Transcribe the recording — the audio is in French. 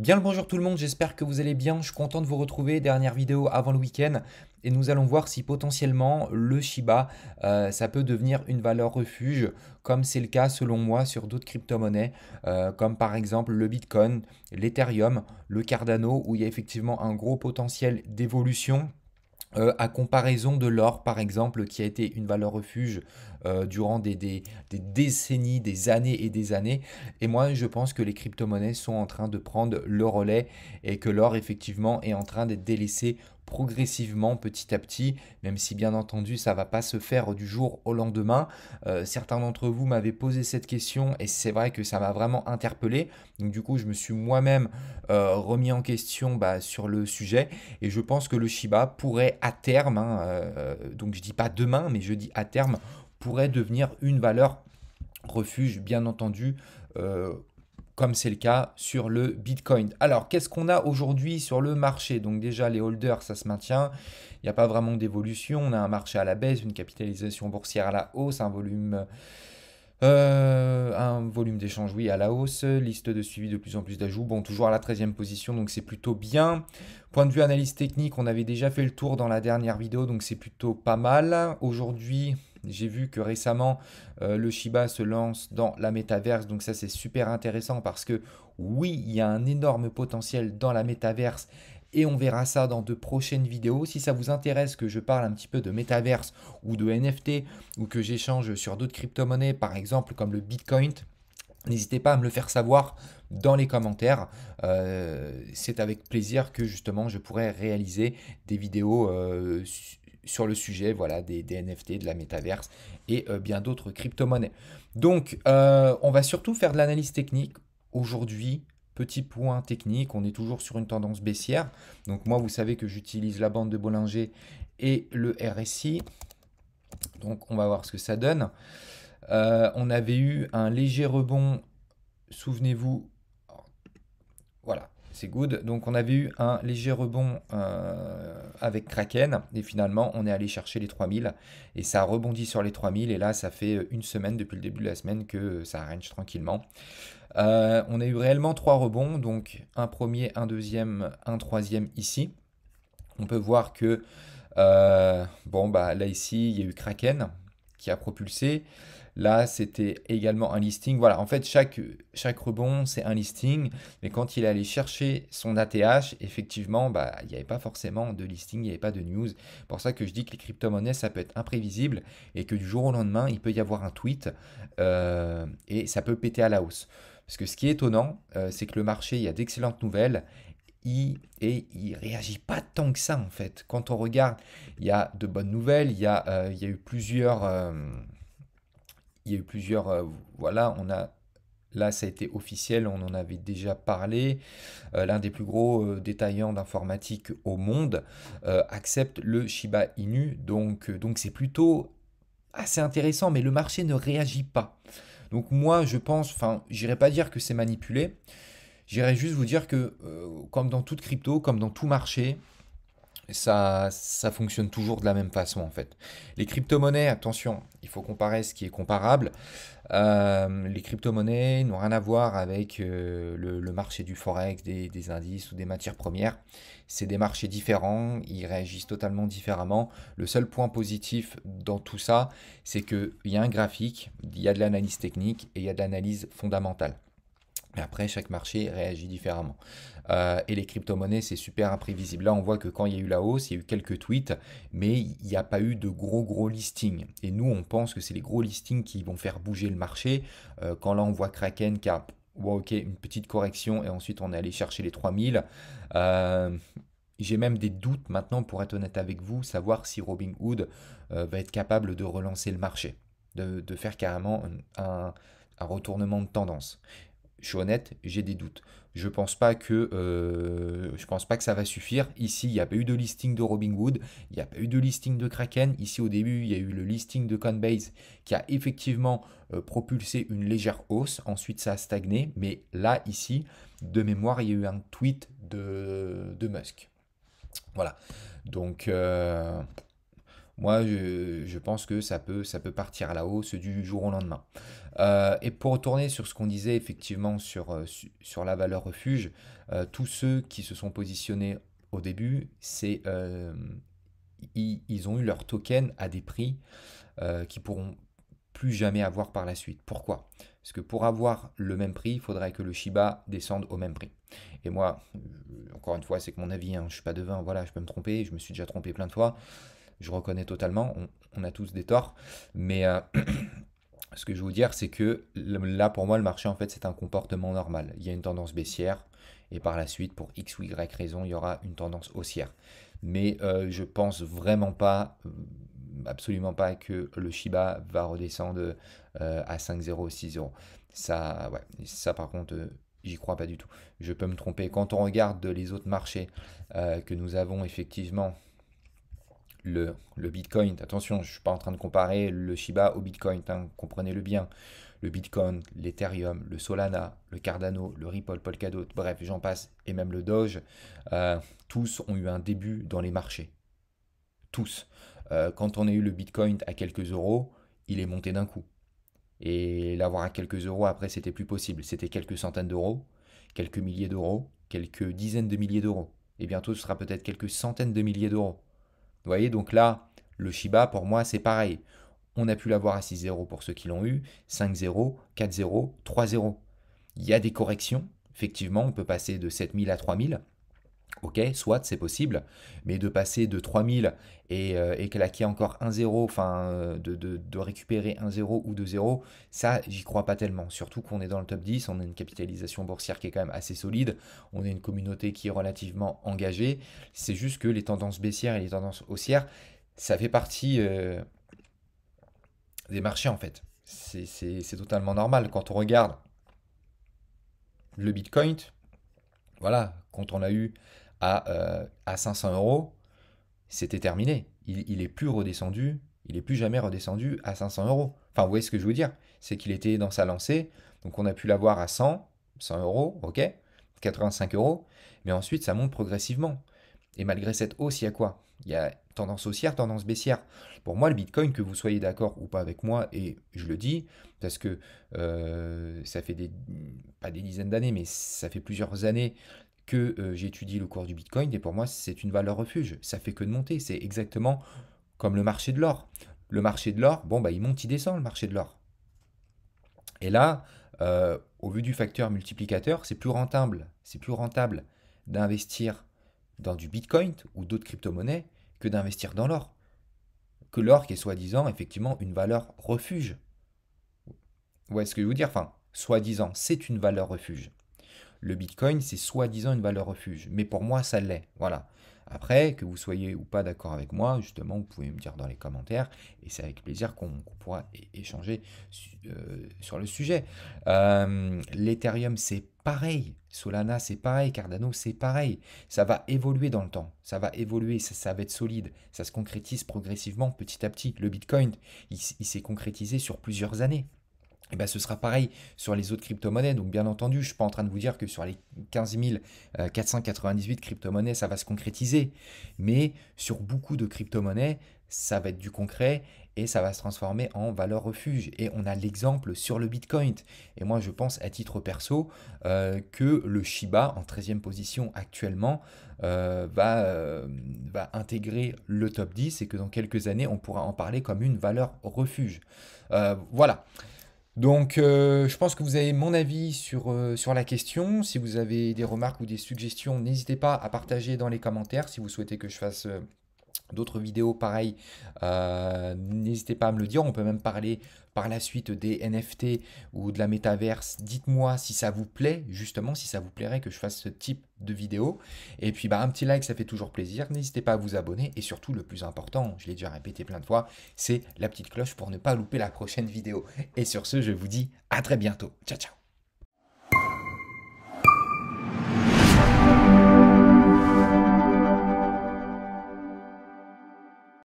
Bien le bonjour tout le monde, j'espère que vous allez bien. Je suis content de vous retrouver. Dernière vidéo avant le week-end. Et nous allons voir si potentiellement le Shiba, ça peut devenir une valeur refuge, comme c'est le cas selon moi sur d'autres crypto-monnaies, comme par exemple le Bitcoin, l'Ethereum, le Cardano, où il y a effectivement un gros potentiel d'évolution. À comparaison de l'or, par exemple, qui a été une valeur refuge durant des décennies, des années et des années. Et moi, je pense que les crypto-monnaies sont en train de prendre le relais et que l'or, effectivement, est en train d'être délaissé progressivement, petit à petit, même si bien entendu, ça ne va pas se faire du jour au lendemain. Certains d'entre vous m'avaient posé cette question et c'est vrai que ça m'a vraiment interpellé. Donc du coup, je me suis moi-même remis en question sur le sujet. Et je pense que le Shiba pourrait à terme, hein, donc je dis pas demain, mais je dis à terme, pourrait devenir une valeur refuge, bien entendu, euh, comme c'est le cas sur le Bitcoin. Alors, qu'est-ce qu'on a aujourd'hui sur le marché? Donc déjà, les holders, ça se maintient. Il n'y a pas vraiment d'évolution. On a un marché à la baisse, une capitalisation boursière à la hausse, un volume d'échange, oui, à la hausse, liste de suivi de plus en plus d'ajouts. Bon, toujours à la 13e position, donc c'est plutôt bien. Point de vue analyse technique, on avait déjà fait le tour dans la dernière vidéo, donc c'est plutôt pas mal. Aujourd'hui, j'ai vu que récemment, le Shiba se lance dans la métaverse, donc ça c'est super intéressant parce que oui, il y a un énorme potentiel dans la métaverse. Et on verra ça dans de prochaines vidéos. Si ça vous intéresse que je parle un petit peu de métaverse ou de NFT, ou que j'échange sur d'autres crypto-monnaies, par exemple comme le Bitcoin, n'hésitez pas à me le faire savoir dans les commentaires. C'est avec plaisir que justement je pourrais réaliser des vidéos sur le sujet, voilà, des NFT, de la métaverse et bien d'autres crypto-monnaies. Donc, on va surtout faire de l'analyse technique aujourd'hui. Petit point technique, on est toujours sur une tendance baissière. Donc moi, vous savez que j'utilise la bande de Bollinger et le RSI. Donc on va voir ce que ça donne. On avait eu un léger rebond, souvenez-vous, voilà, c'est good. Donc on avait eu un léger rebond avec Kraken et finalement on est allé chercher les 3000 et ça a rebondi sur les 3000 et là ça fait une semaine depuis le début de la semaine que ça range tranquillement. On a eu réellement trois rebonds, donc un premier, un deuxième, un troisième ici. On peut voir que bon bah là ici il y a eu Kraken qui a propulsé. Là, c'était également un listing. Voilà, en fait, chaque rebond, c'est un listing. Mais quand il est allé chercher son ATH, effectivement, bah, il n'y avait pas forcément de listing, il n'y avait pas de news. C'est pour ça que je dis que les crypto-monnaies, ça peut être imprévisible et que du jour au lendemain, il peut y avoir un tweet et ça peut péter à la hausse. Parce que ce qui est étonnant, c'est que le marché, il y a d'excellentes nouvelles et il réagit pas tant que ça en fait. Quand on regarde, il y a de bonnes nouvelles, il y a eu voilà, là ça a été officiel, on en avait déjà parlé. L'un des plus gros détaillants d'informatique au monde accepte le Shiba Inu, donc c'est plutôt assez intéressant, mais le marché ne réagit pas. Donc moi je pense, enfin, j'irai pas dire que c'est manipulé, j'irai juste vous dire que comme dans toute crypto, comme dans tout marché, ça fonctionne toujours de la même façon en fait. Les crypto-monnaies, attention, il faut comparer ce qui est comparable. Les crypto-monnaies n'ont rien à voir avec le marché du forex, des indices ou des matières premières. C'est des marchés différents, ils réagissent totalement différemment. Le seul point positif dans tout ça, c'est qu'il y a un graphique, il y a de l'analyse technique et il y a de l'analyse fondamentale. Mais après, chaque marché réagit différemment. Et les crypto-monnaies, c'est super imprévisible. Là, on voit que quand il y a eu la hausse, il y a eu quelques tweets, mais il n'y a pas eu de gros listings. Et nous, on pense que c'est les gros listings qui vont faire bouger le marché. Quand là, on voit Kraken qui a ok, une petite correction et ensuite on est allé chercher les 3000. Euh, j'ai même des doutes maintenant, pour être honnête avec vous, savoir si Robinhood va être capable de relancer le marché, de faire carrément un retournement de tendance. Je suis honnête, j'ai des doutes. Je pense pas que ça va suffire. Ici, il n'y a pas eu de listing de Robinhood, il n'y a pas eu de listing de Kraken. Ici, au début, il y a eu le listing de Coinbase qui a effectivement propulsé une légère hausse. Ensuite, ça a stagné. Mais là, ici, de mémoire, il y a eu un tweet de Musk. Voilà. Donc, Moi, je pense que ça peut partir à la hausse du jour au lendemain. Et pour retourner sur ce qu'on disait effectivement sur la valeur refuge, tous ceux qui se sont positionnés au début, ils ont eu leur token à des prix qu'ils pourront plus jamais avoir par la suite. Pourquoi? Parce que pour avoir le même prix, il faudrait que le Shiba descende au même prix. Et moi, encore une fois, c'est que mon avis, hein, je ne suis pas devin, voilà, je peux me tromper, je me suis déjà trompé plein de fois, je reconnais totalement, on a tous des torts, mais ce que je veux vous dire, c'est que là, pour moi, le marché, en fait, c'est un comportement normal. Il y a une tendance baissière, et par la suite, pour X ou Y raison, il y aura une tendance haussière. Mais je pense vraiment pas, absolument pas, que le Shiba va redescendre à 5,0, 6,0. Ça, ouais, ça par contre, j'y crois pas du tout. Je peux me tromper. Quand on regarde les autres marchés que nous avons effectivement, le Bitcoin, attention, je ne suis pas en train de comparer le Shiba au Bitcoin, hein, comprenez-le bien. Le Bitcoin, l'Ethereum, le Solana, le Cardano, le Ripple, Polkadot, bref, j'en passe, et même le Doge, tous ont eu un début dans les marchés. Tous. Quand on a eu le Bitcoin à quelques euros, il est monté d'un coup. Et l'avoir à quelques euros, après, c'était plus possible. C'était quelques centaines d'euros, quelques milliers d'euros, quelques dizaines de milliers d'euros. Et bientôt, ce sera peut-être quelques centaines de milliers d'euros. Vous voyez, donc là, le Shiba, pour moi, c'est pareil. On a pu l'avoir à 6-0 pour ceux qui l'ont eu, 5-0, 4-0, 3-0. Il y a des corrections. Effectivement, on peut passer de 7000 à 3000. Ok, soit c'est possible, mais de passer de 3000 et claquer encore 1-0, enfin de récupérer 1-0 ou 2-0, ça j'y crois pas tellement. Surtout qu'on est dans le top 10, on a une capitalisation boursière qui est quand même assez solide, on a une communauté qui est relativement engagée. C'est juste que les tendances baissières et les tendances haussières, ça fait partie des marchés en fait. C'est totalement normal. Quand on regarde le Bitcoin, voilà, quand on l'a eu à 500 euros, c'était terminé. Il est plus redescendu, il est plus jamais redescendu à 500 euros. Enfin, vous voyez ce que je veux dire? C'est qu'il était dans sa lancée, donc on a pu l'avoir à 100 euros, ok, 85 euros, mais ensuite ça monte progressivement. Et malgré cette hausse, il y a quoi? Il y a tendance haussière, tendance baissière. Pour moi, le Bitcoin, que vous soyez d'accord ou pas avec moi, et je le dis, parce que ça fait pas des dizaines d'années, mais ça fait plusieurs années que j'étudie le cours du Bitcoin, et pour moi, c'est une valeur refuge. Ça fait que de monter. C'est exactement comme le marché de l'or. Le marché de l'or, bon, bah, il monte, il descend, le marché de l'or. Et là, au vu du facteur multiplicateur, c'est plus rentable d'investir dans du Bitcoin ou d'autres crypto-monnaies que d'investir dans l'or. Que l'or qui est soi-disant effectivement une valeur refuge. Vous voyez ce que je veux dire? Enfin, soi-disant, c'est une valeur refuge. Le Bitcoin, c'est soi-disant une valeur refuge. Mais pour moi, ça l'est. Voilà. Après, que vous soyez ou pas d'accord avec moi, justement, vous pouvez me dire dans les commentaires. Et c'est avec plaisir qu'on pourra échanger sur le sujet. L'Ethereum, c'est pareil. Solana, c'est pareil. Cardano, c'est pareil. Ça va évoluer dans le temps. Ça va évoluer. Ça va être solide. Ça se concrétise progressivement, petit à petit. Le Bitcoin, il s'est concrétisé sur plusieurs années. Et ben, ce sera pareil sur les autres crypto-monnaies. Donc, bien entendu, je ne suis pas en train de vous dire que sur les 15 498 crypto-monnaies, ça va se concrétiser. Mais sur beaucoup de crypto-monnaies, ça va être du concret et ça va se transformer en valeur refuge. Et on a l'exemple sur le Bitcoin. Et moi, je pense à titre perso que le Shiba, en 13e position actuellement, va intégrer le top 10 et que dans quelques années, on pourra en parler comme une valeur refuge. Voilà. Donc, je pense que vous avez mon avis sur la question. Si vous avez des remarques ou des suggestions, n'hésitez pas à partager dans les commentaires. Si vous souhaitez que je fasse d'autres vidéos pareilles, n'hésitez pas à me le dire. On peut même parler par la suite des NFT ou de la métaverse. Dites-moi si ça vous plaît, justement, si ça vous plairait que je fasse ce type de vidéo. Et puis, bah, un petit like, ça fait toujours plaisir. N'hésitez pas à vous abonner. Et surtout, le plus important, je l'ai déjà répété plein de fois, c'est la petite cloche pour ne pas louper la prochaine vidéo. Et sur ce, je vous dis à très bientôt. Ciao, ciao.